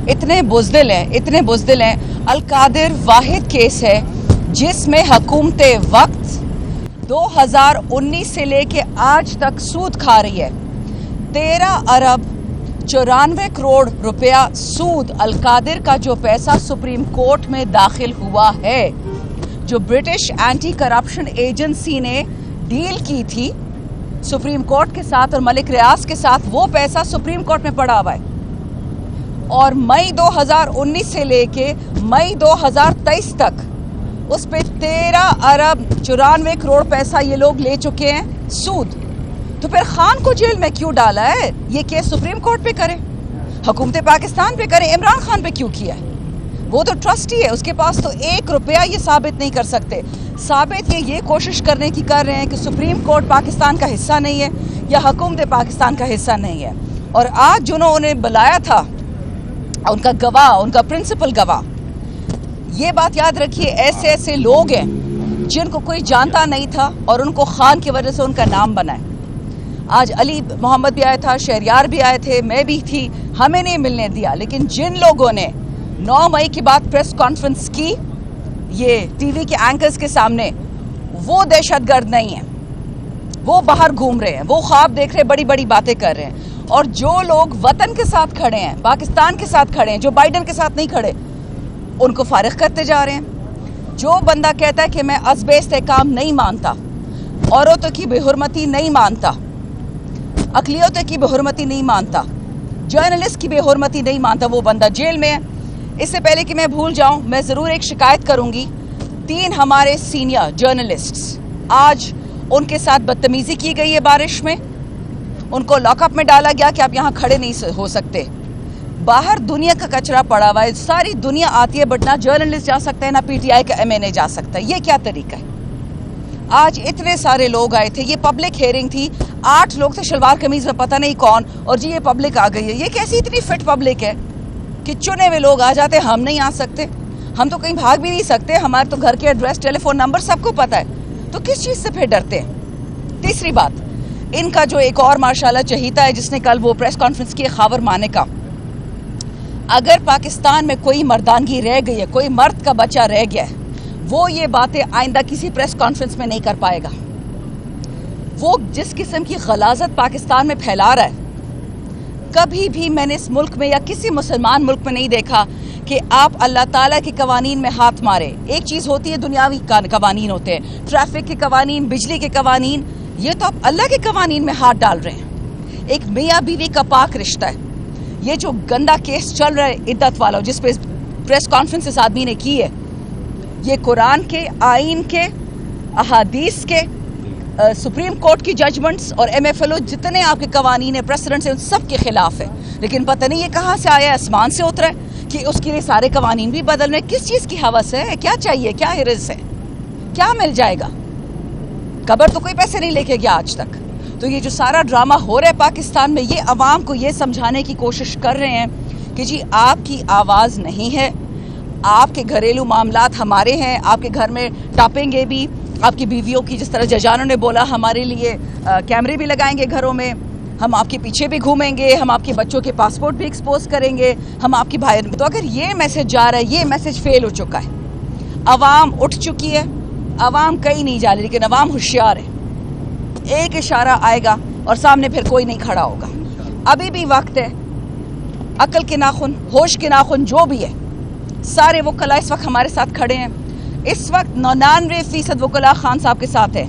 इतने बुज़दिल हैं। अल-कादिर वाहिद केस है जिसमें हुकूमत वक्त 2019 से लेके आज तक सूद खा रही है। 13 अरब 94 करोड़ रुपया सूद अल-कादिर का जो पैसा सुप्रीम कोर्ट में दाखिल हुआ है, जो ब्रिटिश एंटी करप्शन एजेंसी ने डील की थी सुप्रीम कोर्ट के साथ और मलिक रियाज के साथ, वो पैसा सुप्रीम कोर्ट में पड़ा हुआ है। और मई 2019 से लेके मई 2023 तक उस पे 13 अरब 94 करोड़ पैसा ये लोग ले चुके हैं सूद। तो फिर खान को जेल में क्यों डाला है? ये केस सुप्रीम कोर्ट पे करें, हुकूमत पाकिस्तान पे करें, इमरान खान पे क्यों किया है? वो तो ट्रस्टी है, उसके पास तो 1 रुपया ये साबित नहीं कर सकते। साबित ये कोशिश करने की कर रहे हैं कि सुप्रीम कोर्ट पाकिस्तान का हिस्सा नहीं है या हुकूमत पाकिस्तान का हिस्सा नहीं है। और आज जिन्होंने बुलाया था उनका गवाह, उनका प्रिंसिपल गवाह, ये बात याद रखिए, ऐसे ऐसे लोग हैं जिनको कोई जानता नहीं था और उनको खान की वजह से उनका नाम बना है। आज अली मोहम्मद भी आया था, शहरियार भी आए थे, मैं भी थी, हमें नहीं मिलने दिया। लेकिन जिन लोगों ने 9 मई के बाद प्रेस कॉन्फ्रेंस की ये टीवी के एंकर्स के सामने, वो दहशतगर्द नहीं है, वो बाहर घूम रहे हैं, वो ख्वाब देख रहे हैं, बड़ी बड़ी बातें कर रहे हैं। और जो लोग वतन के साथ खड़े हैं, पाकिस्तान के साथ खड़े हैं, जो बाइडन के साथ नहीं खड़े, उनको फारिग करते जा रहे हैं। जो बंदा कहता है कि मैं अज़्ब इस्तेहकाम नहीं मानता, औरतों की बेहुरमती नहीं मानता, अक़लियतों की बेहुरमती नहीं मानता, जर्नलिस्ट की बेहुरमती नहीं मानता, वो बंदा जेल में है। इससे पहले कि मैं भूल जाऊं, मैं ज़रूर एक शिकायत करूंगी। 3 हमारे सीनियर जर्नलिस्ट्स, आज उनके साथ बदतमीज़ी की गई है बारिश में, उनको लॉकअप में डाला गया कि आप यहाँ खड़े नहीं हो सकते। बाहर दुनिया का कचरा पड़ा हुआ है, सारी दुनिया आती है, बट ना जर्नलिस्ट जा सकते हैं, ना पीटीआई का एमएनए जा सकता है। ये क्या तरीका है? आज इतने सारे लोग आए थे, ये पब्लिक हेयरिंग थी, 8 लोग थे शलवार कमीज में, पता नहीं कौन, और जी ये पब्लिक आ गई है। ये कैसी इतनी फिट पब्लिक है कि चुने हुए लोग आ जाते, हम नहीं आ सकते? हम तो कहीं भाग भी नहीं सकते, हमारे तो घर के एड्रेस, टेलीफोन नंबर सबको पता है, तो किस चीज़ से फिर डरते हैं? तीसरी बात, इनका जो एक और माशाल्लाह चहीता है जिसने कल वो प्रेस कॉन्फ्रेंस की, खावर माने का, अगर पाकिस्तान में कोई मर्दानगी रह गई है, कोई मर्द का बच्चा रह गया है, वो ये बातें आइंदा किसी प्रेस कॉन्फ्रेंस में नहीं कर पाएगा। वो जिस किस्म की गलाजत पाकिस्तान में फैला रहा है, कभी भी मैंने इस मुल्क में या किसी मुसलमान मुल्क में नहीं देखा कि आप अल्लाह ताला के कवानीन में हाथ मारे। एक चीज़ होती है दुनियावी कवानीन होते हैं, ट्रैफिक के कवानीन, बिजली के कवानीन, ये तो आप अल्लाह के कवानीन में हाथ डाल रहे हैं। एक मियाँ बीवी का पाक रिश्ता है। ये जो गंदा केस चल रहा है इद्दत वाला, जिस पे प्रेस कॉन्फ्रेंस इस आदमी ने की है, ये कुरान के, आइन के, अहादीस के, सुप्रीम कोर्ट की जजमेंट्स और MFLO जितने आपके कवानीन है, प्रेसिडेंट्स हैं, उन सब के खिलाफ है। लेकिन पता नहीं ये कहाँ से आया, आसमान से उतरा है कि उसके लिए सारे कवानीन भी बदल रहे हैं। किस चीज़ की हवस है? क्या चाहिए? क्या हिरस है? क्या मिल जाएगा? कबर तो कोई पैसे नहीं लेके गया आज तक। तो ये जो सारा ड्रामा हो रहा है पाकिस्तान में, ये अवाम को ये समझाने की कोशिश कर रहे हैं कि जी आपकी आवाज़ नहीं है, आपके घरेलू मामलात हमारे हैं, आपके घर में टापेंगे भी, आपकी बीवियों की, जिस तरह जजानों ने बोला, हमारे लिए कैमरे भी लगाएंगे घरों में, हम आपके पीछे भी घूमेंगे, हम आपके बच्चों के पासपोर्ट भी एक्सपोज करेंगे, हम आपकी भाई। तो अगर ये मैसेज जा रहा है, ये मैसेज फेल हो चुका है। अवाम उठ चुकी है, अवाम कहीं नहीं जा रही, लेकिन अवाम होशियार है। एक इशारा आएगा और सामने फिर कोई नहीं खड़ा होगा। अभी भी वक्त है। अकल के नाखून, होश के नाखून जो भी है, सारे वकला इस वक्त हमारे साथ खड़े हैं। इस वक्त 99% वकला खान साहब के साथ है।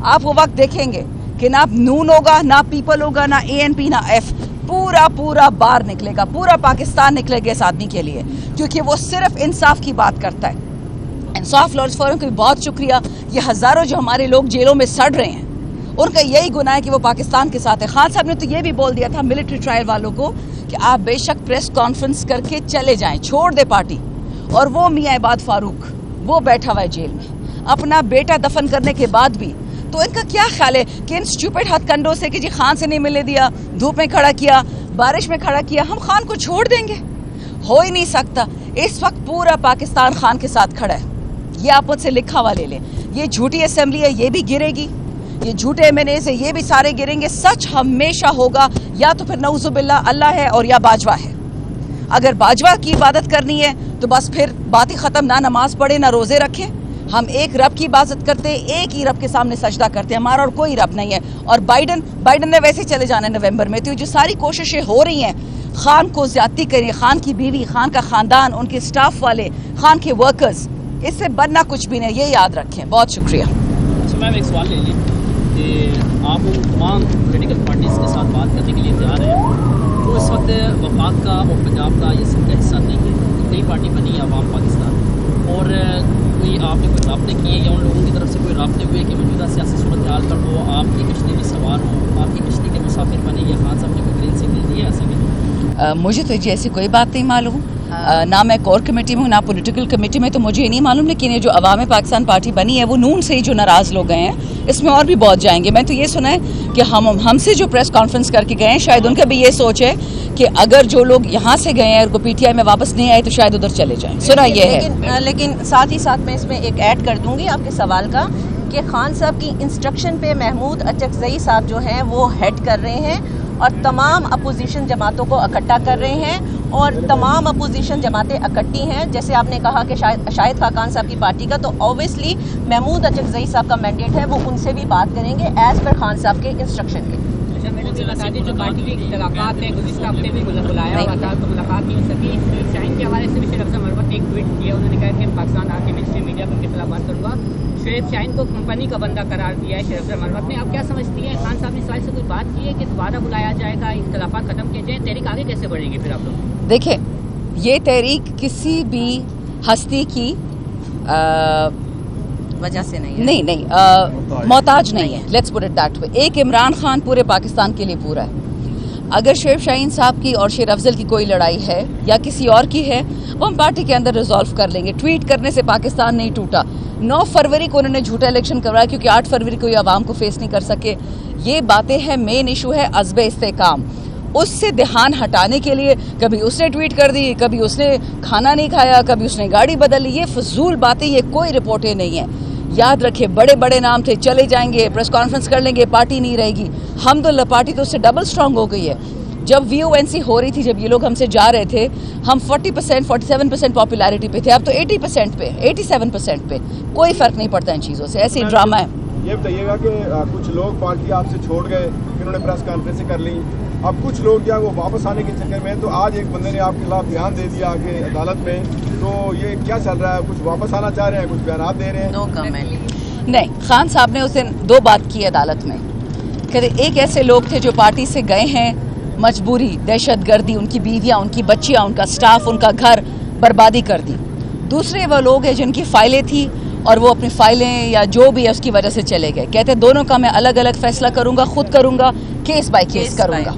आप वो वक्त देखेंगे कि ना नून होगा, ना पीपल होगा, ना ANP, ना F, पूरा बार निकलेगा, पूरा पाकिस्तान निकलेगा इस आदमी के लिए, क्योंकि वो सिर्फ इंसाफ की बात करता है। इंसाफ लॉयर्स फोरम का भी बहुत शुक्रिया। ये हज़ारों जो हमारे लोग जेलों में सड़ रहे हैं, उनका यही गुनाह है कि वो पाकिस्तान के साथ है। खान साहब ने तो ये भी बोल दिया था मिलिट्री ट्रायल वालों को कि आप बेशक प्रेस कॉन्फ्रेंस करके चले जाएं, छोड़ दे पार्टी। और वो मियाँ इबाद फारूक, वो बैठा हुआ है जेल में, अपना बेटा दफन करने के बाद भी। तो इनका क्या ख्याल है कि इन स्टूपिड हथकंडों से कि जी खान से नहीं मिलने दिया, धूप में खड़ा किया, बारिश में खड़ा किया, हम खान को छोड़ देंगे? हो ही नहीं सकता। इस वक्त पूरा पाकिस्तान खान के साथ खड़ा है। ये आप मुझसे लिखा हुआ ले लें। ये झूठी असेंबली है, ये भी गिरेगी, ये झूठे MNAs है, ये भी सारे गिरेंगे। सच हमेशा होगा, या तो फिर नऊजुबिल्लाह अल्लाह है और या बाजवा है। अगर बाजवा की इबादत करनी है तो बस फिर बात ही ख़त्म, ना नमाज पढ़े ना रोज़े रखें। हम एक रब की इबादत करते हैं, एक ही रब के सामने सजदा करते हैं, हमारा और कोई रब नहीं है। और बाइडन ने वैसे चले जाना है नवंबर में, तो जो सारी कोशिशें हो रही हैं खान को ज्यादती करें, खान की बीवी, खान का खानदान, उनके स्टाफ वाले, खान के वर्कर्स, इससे बनना कुछ भी नहीं, ये याद रखें। बहुत शुक्रिया। अच्छा मैम, एक सवाल ले लीजिए कि आप उन तमाम पॉलिटिकल पार्टीज़ के साथ बात करने के लिए तैयार हैं जो इस वक्त वफाक का और पंजाब का ये सबका हिस्सा नहीं है, नई पार्टी बनी है अवाम पाकिस्तान, और कोई आपने कोई राब्ते किए या उन लोगों की तरफ से कोई राब्ते हुए कि मौजूदा सियासी सूरत हाल पर वो आपकी कश्ती में सवार हो, आपकी कश्ती के मुसाफिर बने, या खान साहब ने कोई ग्रीन सिग्नल दिए ऐसे में? मुझे तो ऐसी कोई बात नहीं मालूम, ना मैं कोर कमेटी में हूँ ना पॉलिटिकल कमेटी में, तो मुझे नहीं मालूम। लेकिन ये जो अवाम पाकिस्तान पार्टी बनी है वो नून से ही जो नाराज़ लोग गए हैं, इसमें और भी बहुत जाएंगे। मैं तो ये सुना है कि हमसे जो प्रेस कॉन्फ्रेंस करके गए हैं, शायद उनका भी ये सोच है कि अगर जो लोग यहाँ से गए हैं और PTI में वापस नहीं आए तो शायद उधर चले जाएं। सुना ये है। लेकिन साथ ही साथ मैं इसमें एक ऐड कर दूंगी आपके सवाल का कि खान साहब की इंस्ट्रक्शन पे महमूद अचकजई साहब जो हैं वो हेड कर रहे हैं और तमाम अपोजिशन जमातों को इकट्ठा कर रहे हैं, और तमाम अपोजिशन जमातें इकट्ठी हैं। जैसे आपने कहा कि शाहिद खाकान साहब की पार्टी का, तो ऑब्वियसली महमूद अचकजई साहब का मैंडेट है, वो उनसे भी बात करेंगे एज पर खान साहब के इंस्ट्रक्शन के। जो पार्टी की मुलाकात है गुज़िश्ता हफ्ते भी बुलाया हुआ था, तो मुलाकात नहीं हो सकी। शाहीन के हवाले से भी शेर अफजल मरवत ने एक ट्वीट किया, उन्होंने कहा कि पाकिस्तान आके मिनिस्ट्री मीडिया पर खिलाफ बात करूँगा। शुएब शाहीन को कंपनी का बंदा करार दिया है शेर अफजल मरवत ने। आप क्या समझती हैं, खान साहब ने इस से कोई बात की है कि दोबारा बुलाया जाएगा, इख्तलाफात खत्म किए जाए, तहरीक आगे कैसे बढ़ेगी फिर आप लोग? देखिए, ये तहरीक किसी भी हस्ती की वजह से नहीं है। नहीं मोहताज नहीं है, let's put it that way. एक इमरान खान पूरे पाकिस्तान के लिए पूरा है। अगर शुएब शाहीन साहब की और शेर अफजल की कोई लड़ाई है या किसी और की है, वो हम पार्टी के अंदर रिजॉल्व कर लेंगे। ट्वीट करने से पाकिस्तान नहीं टूटा। 9 फरवरी को उन्होंने झूठा इलेक्शन करवाया क्योंकि 8 फरवरी को ये आवाम को फेस नहीं कर सके। ये बातें हैं, मेन इशू है अज़्ब इस्तेकाम। उससे ध्यान हटाने के लिए कभी उसने ट्वीट कर दी, कभी उसने खाना नहीं खाया, कभी उसने गाड़ी बदल ली। ये फजूल बातें, ये कोई रिपोर्टें नहीं है। याद रखे, बड़े बड़े नाम थे, चले जाएंगे, प्रेस कॉन्फ्रेंस कर लेंगे, पार्टी नहीं रहेगी। हमदुल्ला पार्टी तो उससे डबल स्ट्रांग हो गई है। जब VONC हो रही थी, जब ये लोग हमसे जा रहे थे, हम 40% 47% पॉपुलैरिटी पे थे, अब तो 80% पे, 87% पे। कोई फर्क नहीं पड़ता इन चीज़ों से, ऐसे ड्रामा है। ये बताइएगा कि कुछ लोग पार्टी आपसे छोड़ गए, फिर उन्होंने प्रेस कॉन्फ्रेंस कर ली, अब कुछ लोग जो है वो वापस आने के चक्कर में, तो आज एक बंदे ने आपके खिलाफ बयान दे दिया आगे अदालत में, तो ये क्या चल रहा है? कुछ वापस आना चाह रहे हैं, कुछ बयान दे रहे हैं? No comment. नहीं, खान साहब ने उस दिन 2 बात की अदालत में। कहते एक ऐसे लोग थे जो पार्टी से गए हैं, मजबूरी, दहशतगर्दी, उनकी बीवियां, उनकी बच्चियां, उनका स्टाफ, उनका घर बर्बादी कर दी। दूसरे वो लोग हैं जिनकी फाइलें थी और वो अपनी फाइलें या जो भी है उसकी वजह से चले गए। कहते दोनों का मैं अलग अलग फैसला करूंगा, खुद करूंगा, केस बाय केस करूंगा।